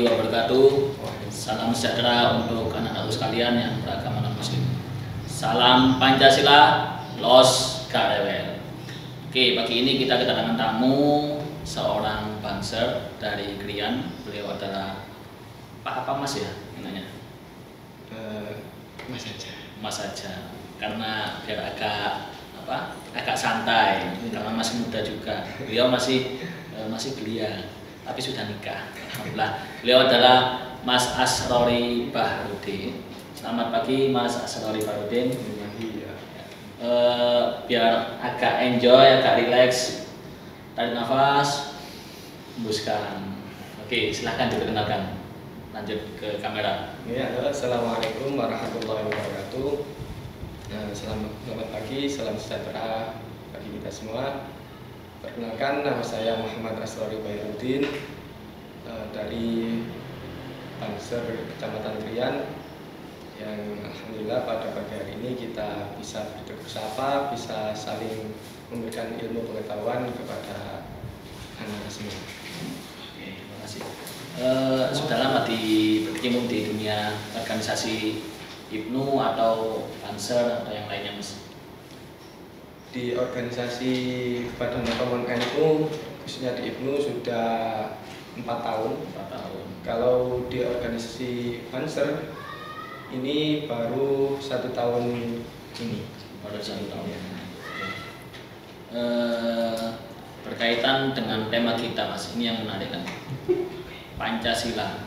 warahmatullahi wabarakatuh. Salam sejahtera untuk anak-anakku sekalian yang beragama non-muslim. Salam Pancasila, los karewel. Oke, pagi ini kita kedatangan tamu seorang banser dari Krian. Beliau adalah Pak apa Mas ya namanya? Mas aja. Mas aja. Karena biar agak santai. Karena masih muda juga. Beliau masih belia, tapi sudah nikah. Alhamdulillah. Beliau adalah Mas Asrori Bahrudin. Selamat pagi Mas Asrori Bahrudin. Biar agak enjoy, agak relax, tarik nafas, hembuskan. Oke, silahkan diperkenalkan. Lanjut ke kamera. Ya, assalamualaikum warahmatullahi wabarakatuh. Selamat pagi, salam sejahtera bagi kita semua. Perkenalkan, nama saya Muhammad Asrori Bahrudin dari Banser Kecamatan Krian, yang alhamdulillah pada pagi hari ini kita bisa bertegur sapa, bisa saling memberikan ilmu pengetahuan kepada anak semua. Oke, terima kasih. Sudah lama berkecimpung di dunia organisasi IPNU atau Banser atau yang lainnya, Mas? Di organisasi Badan Pokemon NU, khususnya di IPNU sudah 4 tahun. 4 tahun. Kalau di organisasi Banser ini baru 1 tahun ini. Baru 1 tahun. Ya. Berkaitan dengan tema kita, Mas, ini yang menarik kan? Pancasila,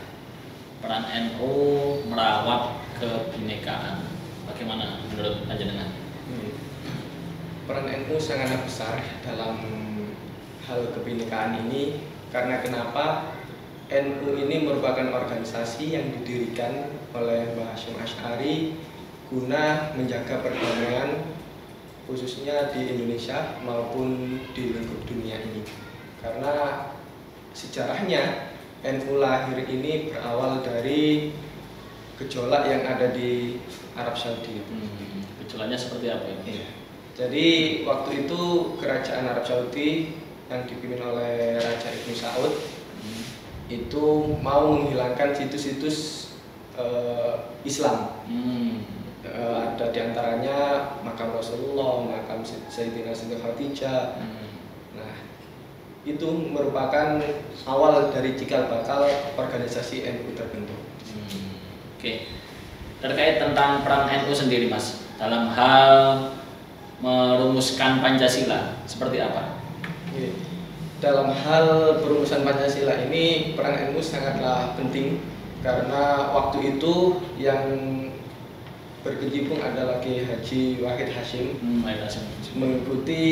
peran NU merawat kebinekaan. Bagaimana menurut panjenengan? Peran NU sangat besar dalam hal kebinekaan ini, karena kenapa? NU ini merupakan organisasi yang didirikan oleh Mbah Hasyim Asy'ari guna menjaga perdamaian khususnya di Indonesia maupun di lingkup dunia ini. Karena sejarahnya NU lahir ini berawal dari gejolak yang ada di Arab Saudi. Gejolaknya seperti apa ya? Iya. Jadi waktu itu kerajaan Arab Saudi yang dipimpin oleh Raja Ibnu Saud itu mau menghilangkan situs-situs Islam. Ada diantaranya makam Rasulullah, makam Sayyidina Siti Khadijah. Nah, itu merupakan awal dari cikal bakal organisasi NU terbentuk. Oke. Terkait tentang peran NU sendiri, Mas, dalam hal merumuskan Pancasila seperti apa? Dalam hal perumusan Pancasila ini peran NU sangatlah penting, karena waktu itu yang berkecimpung adalah Kiai Haji Wahid Hasyim mengikuti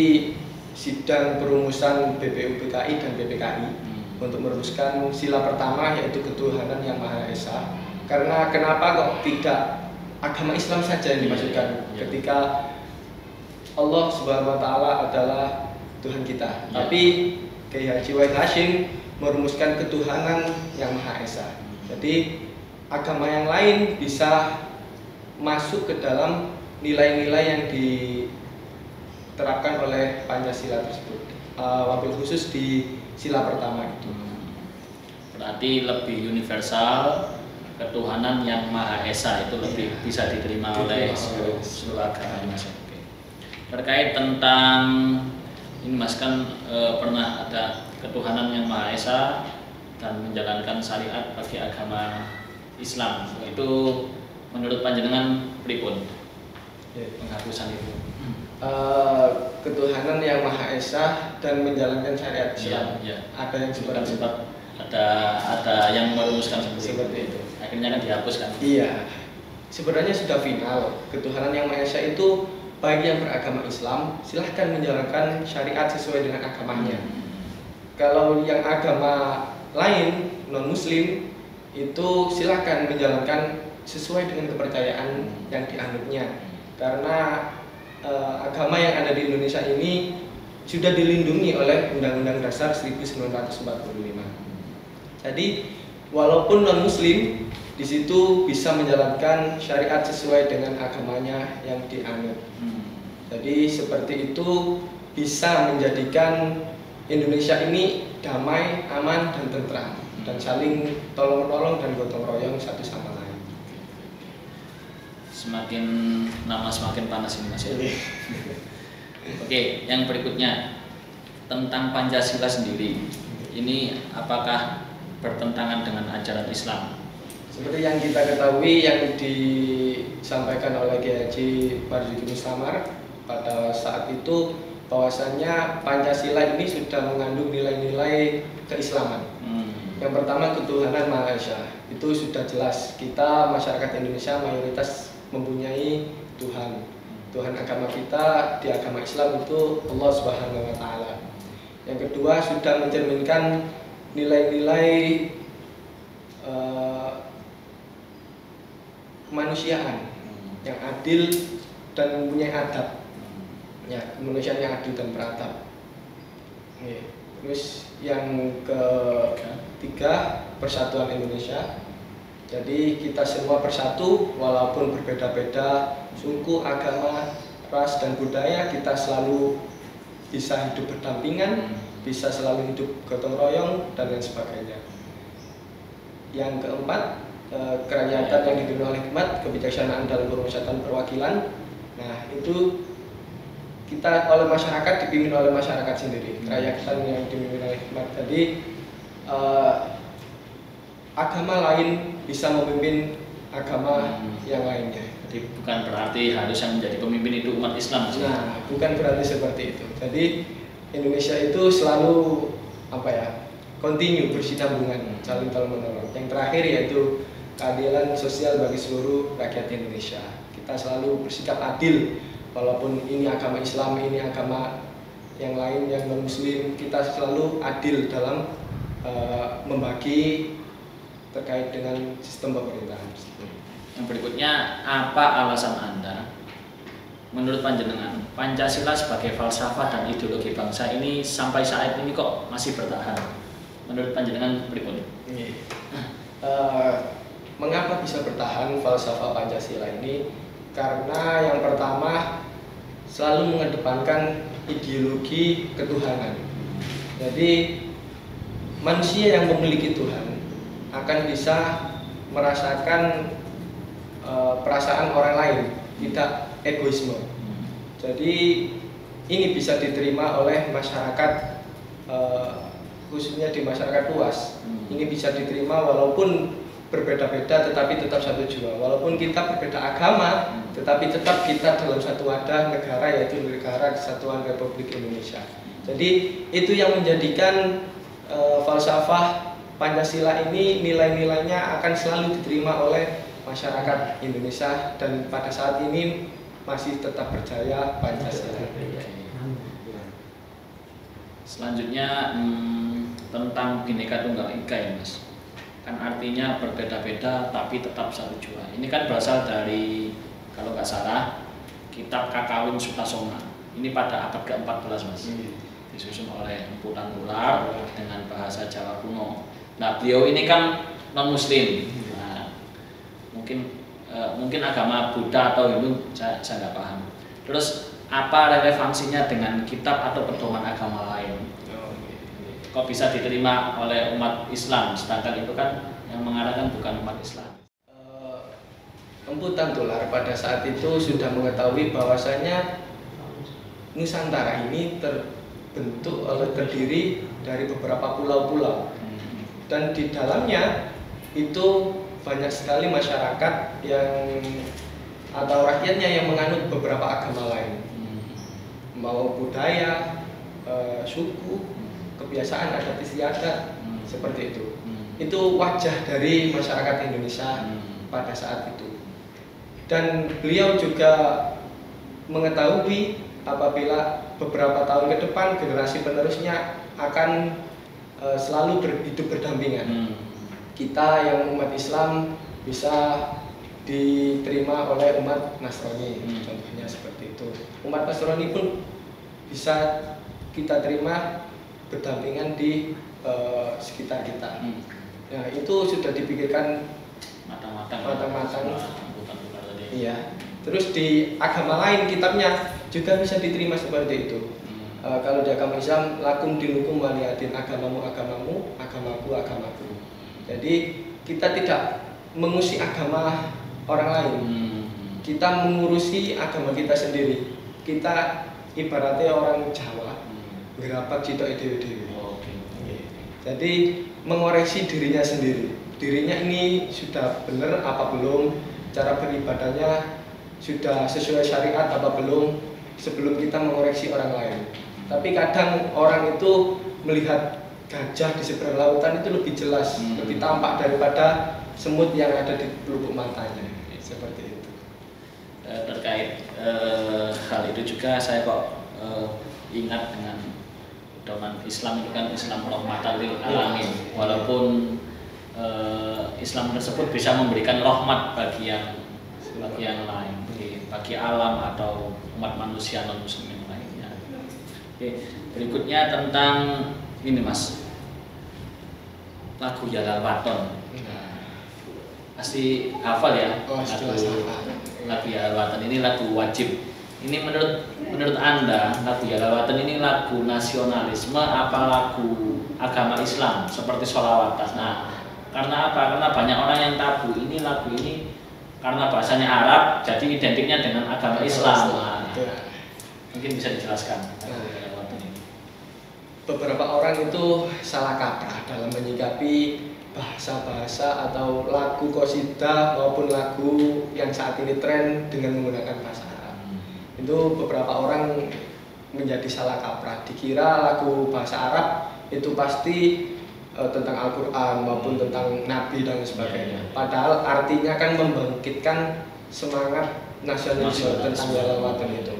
sidang perumusan BPUPKI dan BPKI untuk merumuskan sila pertama, yaitu ketuhanan yang Maha Esa. Karena kenapa kok tidak agama Islam saja yang dimasukkan ketika Allah Subhanahu wa Ta'ala adalah Tuhan kita, tapi Kiai Haji Wahid Hasyim merumuskan ketuhanan yang Maha Esa. Jadi agama yang lain bisa masuk ke dalam nilai-nilai yang diterapkan oleh Pancasila tersebut, wabil khusus di sila pertama itu. Berarti lebih universal, ketuhanan yang Maha Esa itu lebih bisa diterima oleh seluruh agama. Terkait tentang ini, Mas, kan pernah ada ketuhanan yang Maha Esa dan menjalankan syariat bagi agama Islam. Itu menurut panjenengan pripun penghapusan itu? Ketuhanan yang Maha Esa dan menjalankan syariat Islam. Ada yang sempat ada yang merumuskan seperti itu. Akhirnya kan dihapuskan. Iya. Sebenarnya sudah final. Ketuhanan yang Maha Esa itu bagi yang beragama Islam, silahkan menjalankan syariat sesuai dengan agamanya. Kalau yang agama lain, non-muslim, itu silahkan menjalankan sesuai dengan kepercayaan yang dianutnya. Karena agama yang ada di Indonesia ini sudah dilindungi oleh Undang-Undang Dasar 1945. Jadi, walaupun non-muslim, di situ bisa menjalankan syariat sesuai dengan agamanya yang dianut. Jadi seperti itu bisa menjadikan Indonesia ini damai, aman, dan tentram. dan saling tolong-menolong dan gotong royong satu sama lain. Semakin lama semakin panas ini Mas. Oke, yang berikutnya tentang Pancasila sendiri. Ini apakah bertentangan dengan ajaran Islam? Seperti yang kita ketahui yang disampaikan oleh Kiai Haji Marzuki Mustamar pada saat itu, bahwasannya Pancasila ini sudah mengandung nilai-nilai keislaman. Yang pertama, ketuhanan Maha Esa. Itu sudah jelas, kita masyarakat Indonesia mayoritas mempunyai Tuhan. Tuhan agama kita di agama Islam itu Allah Subhanahu wa Ta'ala. Yang kedua, sudah mencerminkan nilai-nilai kemanusiaan yang adil dan mempunyai adab, ya, kemanusiaan yang adil dan beradab. Terus yang ketiga, persatuan Indonesia. Jadi kita semua bersatu walaupun berbeda-beda suku, agama, ras dan budaya, kita selalu bisa hidup berdampingan, bisa selalu hidup gotong royong dan lain sebagainya. Yang keempat, kerakyatan yang dipimpin oleh hikmat, kebijaksanaan dalam pemusatan perwakilan. Nah, itu kita oleh masyarakat, dipimpin oleh masyarakat sendiri. Kerakyatan yang dipimpin oleh hikmat. Jadi agama lain bisa memimpin agama yang lainnya. Jadi bukan berarti harus yang menjadi pemimpin itu umat Islam. Nah, bukan berarti seperti itu. Jadi Indonesia itu selalu continue, bersinambungan, saling tolong menolong. Yang terakhir yaitu keadilan sosial bagi seluruh rakyat Indonesia. Kita selalu bersikap adil, walaupun ini agama Islam, ini agama yang lain yang non Muslim, kita selalu adil dalam membagi terkait dengan sistem pemerintahan. Yang berikutnya, apa alasan Anda menurut panjenengan Pancasila sebagai falsafah dan ideologi bangsa ini sampai saat ini kok masih bertahan? Menurut panjenengan berikutnya. Mengapa bisa bertahan falsafah Pancasila ini? Karena yang pertama, selalu mengedepankan ideologi ketuhanan. Jadi manusia yang memiliki Tuhan akan bisa merasakan perasaan orang lain, tidak egoisme. Jadi ini bisa diterima oleh masyarakat, khususnya di masyarakat luas. Ini bisa diterima walaupun berbeda-beda tetapi tetap satu jua. Walaupun kita berbeda agama, tetapi tetap kita dalam satu wadah negara, yaitu Negara Kesatuan Republik Indonesia. Jadi itu yang menjadikan falsafah Pancasila ini nilai-nilainya akan selalu diterima oleh masyarakat Indonesia, dan pada saat ini masih tetap percaya Pancasila. Selanjutnya tentang Bhinneka Tunggal Ika ya Mas. Kan artinya berbeda-beda tapi tetap satu jua. Ini kan berasal dari, kalau nggak salah, kitab Kakawin Sutasoma. Ini pada abad ke-14 Mas. Disusun oleh Empu Tanggular dengan bahasa Jawa kuno. Nah, beliau ini kan non Muslim. Nah, mungkin agama Buddha atau Hindu, saya nggak paham. Terus apa relevansinya dengan kitab atau pedoman agama lain? Kok bisa diterima oleh umat Islam, sedangkan itu kan yang mengarahkan bukan umat Islam. Empu Tanggular pada saat itu sudah mengetahui bahwasanya Nusantara ini terdiri dari beberapa pulau-pulau, dan di dalamnya itu banyak sekali masyarakat yang atau rakyatnya yang menganut beberapa agama lain, mau budaya, suku, kebiasaan adat istiadat, seperti itu. Itu wajah dari masyarakat Indonesia pada saat itu. Dan beliau juga mengetahui apabila beberapa tahun ke depan generasi penerusnya akan selalu hidup berdampingan. Kita yang umat Islam bisa diterima oleh umat Nasrani, contohnya seperti itu. Umat Nasrani pun bisa kita terima berdampingan di sekitar kita. Nah, itu sudah dipikirkan matang-matang. Iya. Terus di agama lain kitabnya juga bisa diterima seperti itu. Kalau di agama Islam, lakum dinukum waliyadin, agamamu agamamu, agamaku agamaku. Jadi kita tidak mengusik agama orang lain. Kita mengurusi agama kita sendiri. Kita ibaratnya orang Jawa, gerapak cita ide-ide. Jadi mengoreksi dirinya sendiri. Dirinya ini sudah benar apa belum? Cara beribadahnya sudah sesuai syariat apa belum? Sebelum kita mengoreksi orang lain. Tapi kadang orang itu melihat gajah di seberang lautan itu lebih jelas, lebih tampak daripada semut yang ada di pelupuk matanya. Seperti itu. Terkait hal itu juga saya kok ingat dengan pedoman Islam itu kan Islam rahmatan lil alamin. Walaupun Islam tersebut bisa memberikan rahmat bagi yang lain, bagi alam atau umat manusia non muslim yang lainnya. Oke, berikutnya tentang ini Mas, lagu Jalal Waton. Pasti hafal ya, lagu Jalal Waton ini lagu wajib. Ini menurut Anda lagu Jalal Waton ini lagu nasionalisme apa lagu agama Islam seperti sholawatan? Nah, karena apa? Karena banyak orang yang tabu ini lagu ini karena bahasanya Arab jadi identiknya dengan agama Islam. Nah, mungkin bisa dijelaskan lagu Jalal Waton ini. Beberapa orang itu salah kaprah dalam menyikapi bahasa-bahasa atau lagu qasidah maupun lagu yang saat ini tren dengan menggunakan bahasa Arab. Itu beberapa orang menjadi salah kaprah, dikira lagu bahasa Arab itu pasti tentang Al-Quran maupun tentang Nabi dan sebagainya. Padahal artinya kan membangkitkan semangat nasionalisme tentang Jalal Waton itu.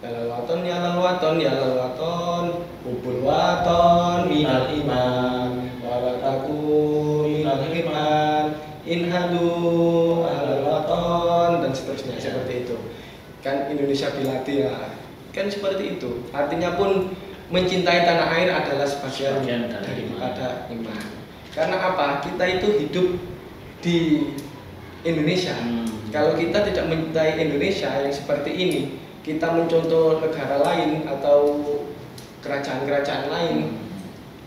Jalal Waton, Jalal Waton, Jalal Waton, hubul waton minal iman, walataku minal iman, inhadu Jalal Waton dan seterusnya seperti itu. Kan Indonesia Biladi ya, kan seperti itu. Artinya pun mencintai tanah air adalah sebagian daripada iman. Karena apa? Kita itu hidup di Indonesia. Kalau kita tidak mencintai Indonesia yang seperti ini, kita mencontoh negara lain atau kerajaan-kerajaan lain,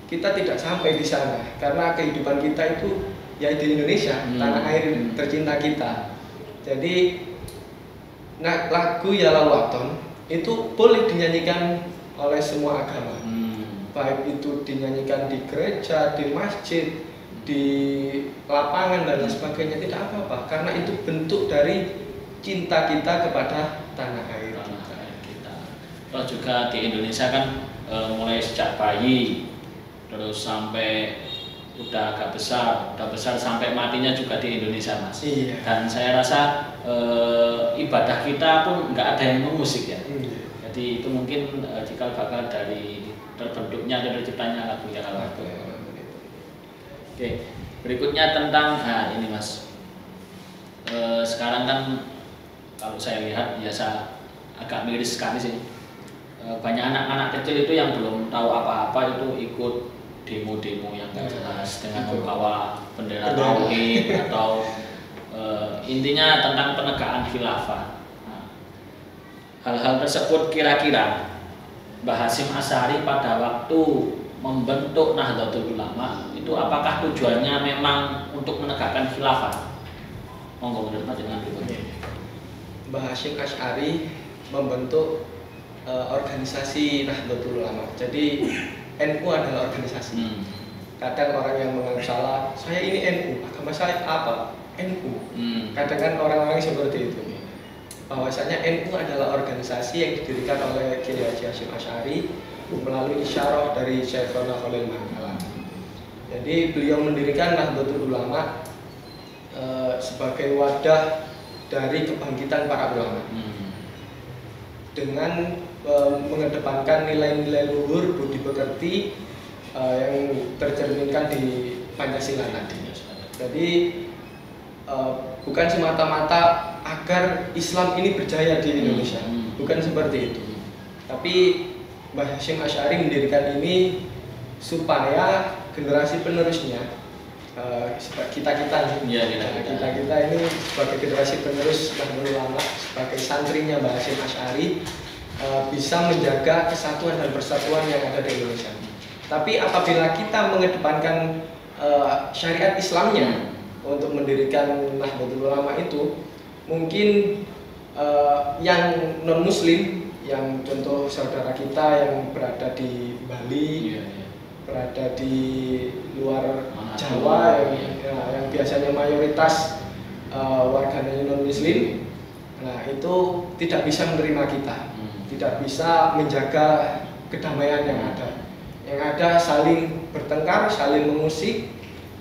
kita tidak sampai di sana. Karena kehidupan kita itu ya di Indonesia, tanah air tercinta kita. Jadi lagu Jalal Waton itu boleh dinyanyikan oleh semua agama, baik itu dinyanyikan di gereja, di masjid, di lapangan dan lain sebagainya, tidak apa-apa, karena itu bentuk dari cinta kita kepada tanah air kita. Terus juga di Indonesia kan mulai sejak bayi, terus sampai udah agak besar, sampai matinya juga di Indonesia Mas. Iya. Dan saya rasa ibadah kita pun nggak ada yang memusik ya. Jadi itu mungkin cikal bakal dari terbentuknya dan terciptanya lagu Jalal Waton. Oke, berikutnya tentang ini Mas. Sekarang kan kalau saya lihat biasa agak miris sekali sih. Banyak anak-anak kecil itu yang belum tahu apa-apa itu ikut demo-demo yang nggak jelas dengan membawa bendera tauhid atau intinya tentang penegakan khilafah. Hal-hal tersebut kira-kira Mbah Hasyim Asy'ari pada waktu membentuk Nahdlatul Ulama itu apakah tujuannya memang untuk menegakkan khilafah? Monggo menurut panjenengan pribadi. Mbah Hasyim Asy'ari membentuk organisasi Nahdlatul Ulama. Jadi NU adalah organisasi. Kadang orang yang menganggap salah, saya ini NU, agama saya apa? NU. Kadang kan orang-orang seperti itu. Bahwasanya NU adalah organisasi yang didirikan oleh Kiai Haji Hasyim Asy'ari melalui isyarah dari Syekhona Khalil Mangkalan. Jadi beliau mendirikan Nahdlatul Ulama sebagai wadah dari kebangkitan para ulama dengan mengedepankan nilai-nilai luhur budi pekerti yang tercerminkan di Pancasila tadi. Jadi bukan semata-mata agar Islam ini berjaya di Indonesia, bukan seperti itu. Tapi Mbah Hasyim Asy'ari mendirikan ini supaya generasi penerusnya, kita ini sebagai generasi penerus Nahdlatul Ulama, sebagai santrinya Mbah Hasyim Asy'ari, bisa menjaga kesatuan dan persatuan yang ada di Indonesia. Tapi apabila kita mengedepankan syariat Islamnya untuk mendirikan Nahdlatul Ulama itu mungkin yang non Muslim, yang contoh saudara kita yang berada di Bali, berada di luar Jawa, yang biasanya mayoritas warganya non Muslim, nah itu tidak bisa menerima kita, tidak bisa menjaga kedamaian yang ada. Yang ada saling bertengkar, saling mengusik,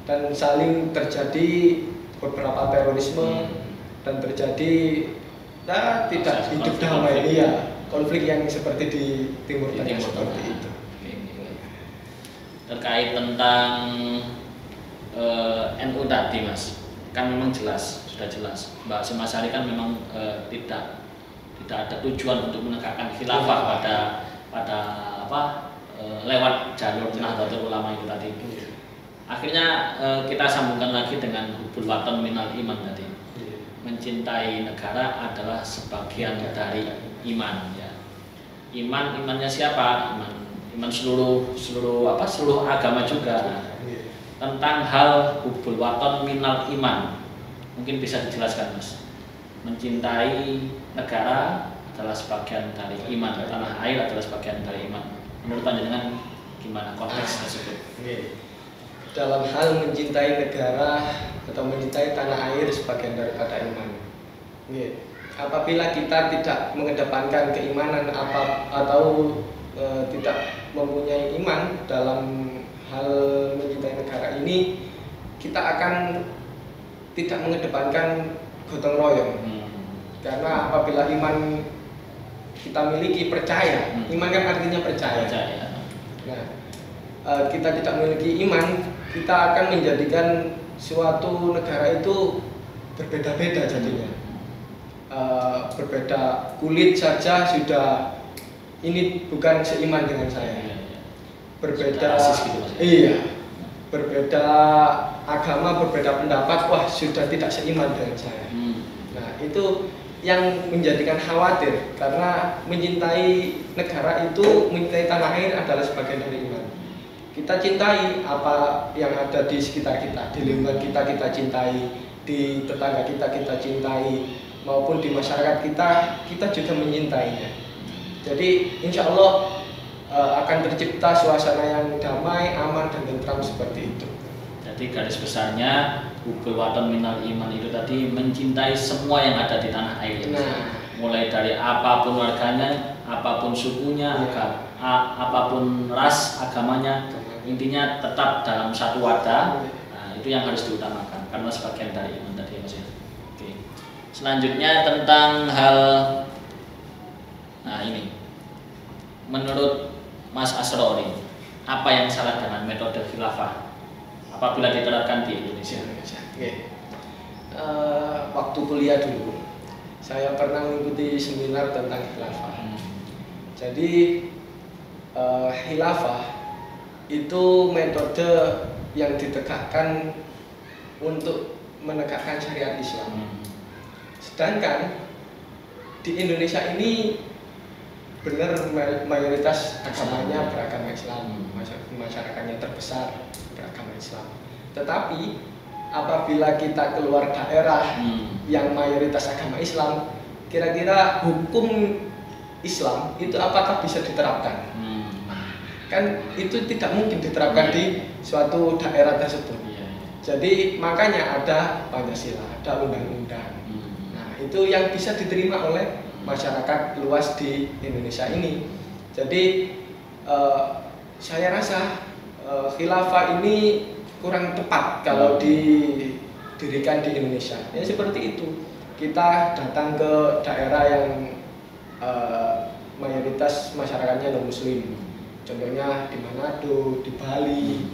dan saling terjadi beberapa terorisme dan terjadi tidak hidup damai, konflik yang seperti di Timur Tengah seperti itu. Terkait tentang NU tadi Mas, kan memang jelas, sudah jelas Mbak Semasari kan memang tidak ada tujuan untuk menegakkan khilafah pada lewat jalur Nahdlatul Ulama itu tadi. Akhirnya kita sambungkan lagi dengan hubul watan minal iman tadi. Mencintai negara adalah sebagian dari iman, ya. Imannya siapa? Iman seluruh agama juga. Tentang hal hubul watan minal iman, mungkin bisa dijelaskan Mas. Mencintai negara adalah sebagian dari iman, tanah air adalah sebagian dari iman. Menurut panjenengan gimana konteks tersebut? Dalam hal mencintai negara atau mencintai tanah air sebagian daripada iman. Apabila kita tidak mengedepankan keimanan atau tidak mempunyai iman dalam hal mencintai negara ini, kita akan tidak mengedepankan gotong royong. Karena apabila iman kita miliki, percaya, iman kan artinya percaya. Nah, kita tidak memiliki iman, kita akan menjadikan suatu negara itu berbeda-beda jadinya. Berbeda kulit saja sudah ini bukan seiman dengan saya. Berbeda berbeda agama, berbeda pendapat, wah sudah tidak seiman dengan saya. Nah, itu yang menjadikan khawatir, karena mencintai negara itu, mencintai tanah air adalah sebagian dari iman. Kita cintai apa yang ada di sekitar kita, di lingkungan kita cintai, di tetangga kita cintai, maupun di masyarakat kita juga mencintainya. Jadi insya Allah akan tercipta suasana yang damai, aman, dan tentram seperti itu. Jadi garis besarnya hubul watan minal iman itu tadi mencintai semua yang ada di tanah air. Mulai dari apapun warganya, apapun sukunya, apapun ras agamanya, intinya tetap dalam satu wadah. Nah, itu yang harus diutamakan karena sebagian dari iman tadi Mas. Oke. Selanjutnya tentang hal, nah ini, menurut Mas Asrori, apa yang salah dengan metode khilafah apabila diterapkan di Indonesia? Waktu kuliah dulu, saya pernah mengikuti seminar tentang khilafah. Jadi khilafah itu metode yang ditegakkan untuk menegakkan syariat Islam. Sedangkan di Indonesia ini benar mayoritas agamanya beragama Islam, masyarakatnya terbesar beragama Islam. Tetapi apabila kita keluar daerah yang mayoritas agama Islam, kira-kira hukum Islam itu apakah bisa diterapkan? Kan itu tidak mungkin diterapkan di suatu daerah tersebut. Jadi makanya ada Pancasila, ada undang-undang. Nah, itu yang bisa diterima oleh masyarakat luas di Indonesia ini. Jadi saya rasa khilafah ini kurang tepat kalau didirikan di Indonesia. Ya seperti itu. Kita datang ke daerah yang mayoritas masyarakatnya non Muslim. Contohnya di Manado, di Bali.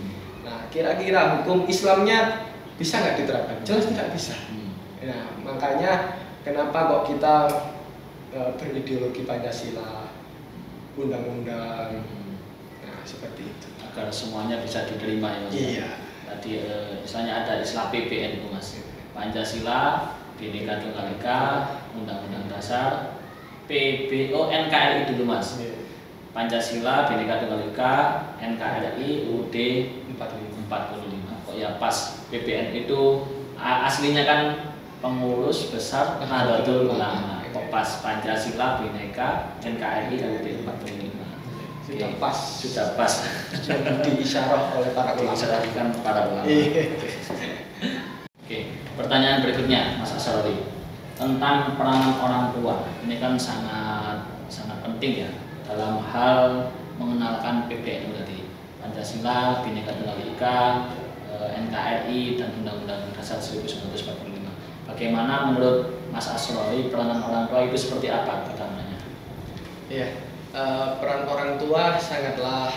Nah, kira-kira hukum Islamnya bisa nggak diterapkan? Jelas tidak bisa. Nah, makanya kenapa kok kita berideologi Pancasila, undang-undang, nah seperti itu. Agar semuanya bisa diterima ya Mas. Iya. Tadi misalnya ada istilah PBN itu Mas. Pancasila, Bhinneka Tunggal Ika, Undang-Undang Dasar, NKRI dulu Mas. Pancasila, Bhinneka Tunggal Ika, NKRI, UUD 45. Kok ya pas PBN itu aslinya kan pengurus besar Nahdlatul Ulama, pas Pancasila, Bhinneka, NKRI, UUD 45. Sudah pas, sudah pas, sudah diisyarah oleh para ulama. diisyarahkan para ulama. Oke, pertanyaan berikutnya Mas Asrori tentang peranan orang tua. Ini kan sangat penting ya dalam hal mengenalkan PBNU tadi, Pancasila, Bhinneka Tunggal Ika, NKRI dan Undang-Undang Dasar 1945. Bagaimana menurut Mas Asrori peranan orang tua itu seperti apa pertamanya? Iya. Peran orang tua sangatlah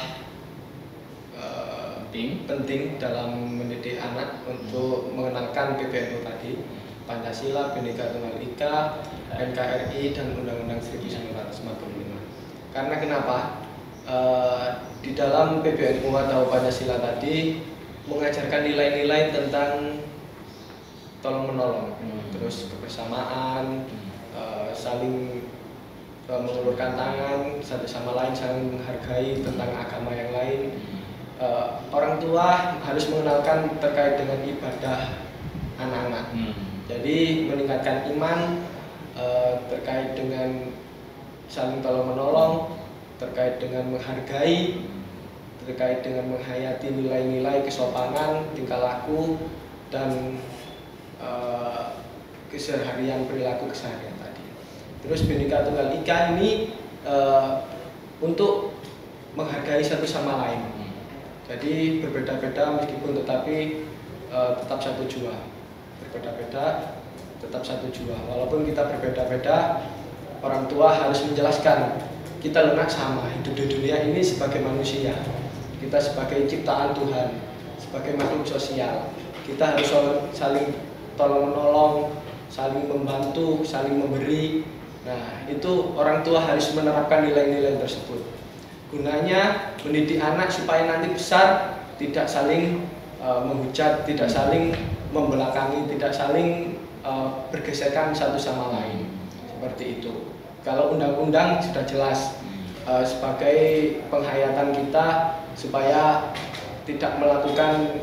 penting dalam mendidik anak untuk mengenalkan PBNU tadi, Pancasila, Bhinneka Tunggal Ika, NKRI dan Undang-Undang 1945. Karena kenapa? Di dalam PBNU atau Pancasila tadi mengajarkan nilai-nilai tentang tolong menolong, terus kebersamaan, saling mengulurkan tangan satu sama lain, saling menghargai tentang agama yang lain. Orang tua harus mengenalkan terkait dengan ibadah anak-anak. Jadi meningkatkan iman, terkait dengan saling tolong menolong, terkait dengan menghargai, terkait dengan menghayati nilai-nilai kesopanan, tingkah laku dan keseharian, perilaku keseharian tadi. Terus Bhinneka Tunggal Ika ini untuk menghargai satu sama lain. Jadi berbeda-beda meskipun tetapi tetap satu jua. Berbeda-beda tetap satu jua. Walaupun kita berbeda-beda, orang tua harus menjelaskan kita lunak sama, hidup di dunia ini sebagai manusia. Kita sebagai ciptaan Tuhan, sebagai makhluk sosial. Kita harus saling tolong menolong, saling membantu, saling memberi. Nah, itu orang tua harus menerapkan nilai-nilai tersebut. Gunanya mendidik anak supaya nanti besar tidak saling menghujat, tidak saling membelakangi, tidak saling bergesekan satu sama lain. Seperti itu. Kalau undang-undang sudah jelas sebagai penghayatan kita supaya tidak melakukan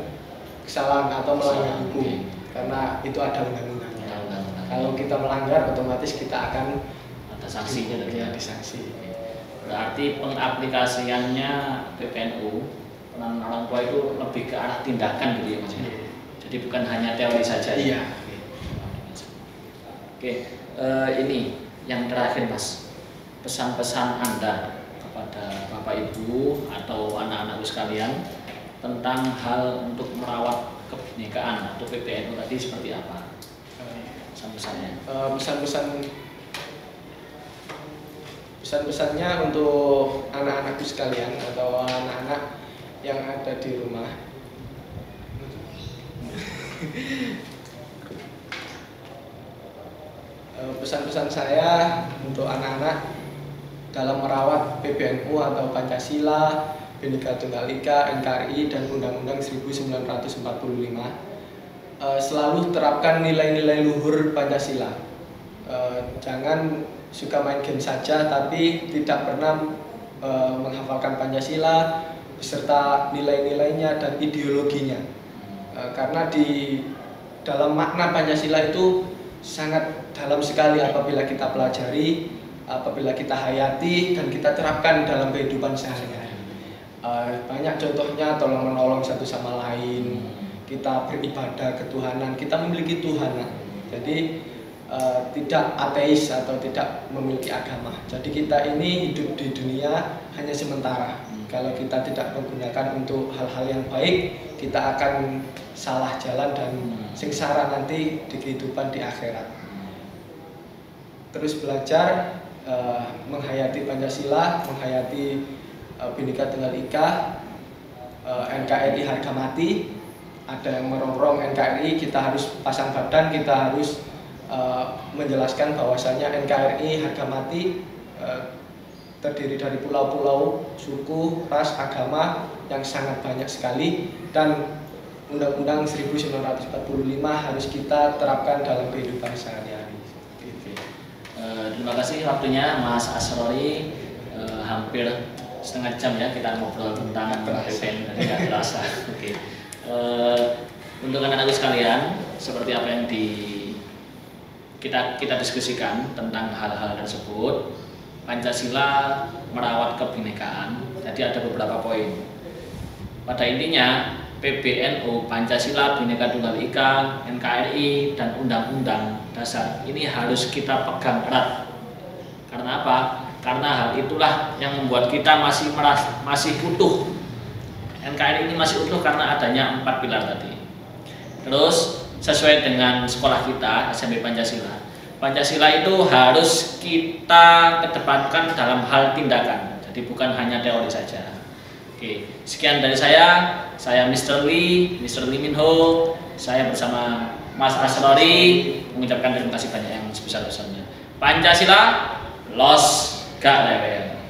kesalahan atau melanggar hukum, karena itu ada undang-undangnya. Kalau kita melanggar, otomatis kita akan ada sanksinya tadi ya. Disanksi. Berarti pengaplikasiannya PBNU peran orang tua itu lebih ke arah tindakan gitu ya Mas. Jadi bukan hanya teori saja. Iya. Oke, ini yang terakhir Mas, pesan-pesan Anda kepada Bapak Ibu atau anak-anakku sekalian tentang hal untuk merawat kebinekaan atau PBNU tadi seperti apa? Pesan-pesannya. Pesan-pesannya untuk anak-anakku sekalian atau anak-anak yang ada di rumah. Pesan-pesan saya untuk anak-anak dalam merawat PBNU atau Pancasila, Bhinneka Tunggal Ika, NKRI dan Undang-Undang 1945, selalu terapkan nilai-nilai luhur Pancasila. Jangan suka main game saja tapi tidak pernah menghafalkan Pancasila beserta nilai-nilainya dan ideologinya. Karena di dalam makna Pancasila itu sangat dalam sekali apabila kita pelajari, apabila kita hayati dan kita terapkan dalam kehidupan sehari-hari. Banyak contohnya tolong menolong satu sama lain, kita beribadah ketuhanan, kita memiliki Tuhan. Jadi tidak ateis atau tidak memiliki agama. Jadi kita ini hidup di dunia hanya sementara. Kalau kita tidak menggunakan untuk hal-hal yang baik, kita akan salah jalan dan sengsara nanti di kehidupan di akhirat. Terus belajar menghayati Pancasila, menghayati Bhinneka Tunggal Ika, NKRI harga mati. Ada yang merongrong NKRI, kita harus pasang badan, kita harus menjelaskan bahwasanya NKRI harga mati terdiri dari pulau-pulau, suku, ras, agama yang sangat banyak sekali, dan Undang-Undang 1945 harus kita terapkan dalam kehidupan sehari-hari. Terima kasih waktunya Mas Asrori, hampir setengah jam ya kita ngobrol tentang PBNU dan nggak terasa. Oke. Untuk anak-anak sekalian, seperti apa yang kita diskusikan tentang hal-hal tersebut, Pancasila merawat kebinekaan. Jadi ada beberapa poin. Pada intinya, PBNU, Pancasila, Bhinneka Tunggal Ika, NKRI, dan Undang-Undang Dasar ini harus kita pegang erat. Karena apa? Karena hal itulah yang membuat kita masih utuh. NKRI ini masih utuh karena adanya 4 pilar tadi. Terus sesuai dengan sekolah kita SMP Pancasila, Pancasila itu harus kita kedepankan dalam hal tindakan. Jadi bukan hanya teori saja. Oke, sekian dari saya Mr. Lee Minho. Saya bersama Mas Asrori mengucapkan terima kasih banyak yang sebesar-besarnya. Pancasila los gak rewel.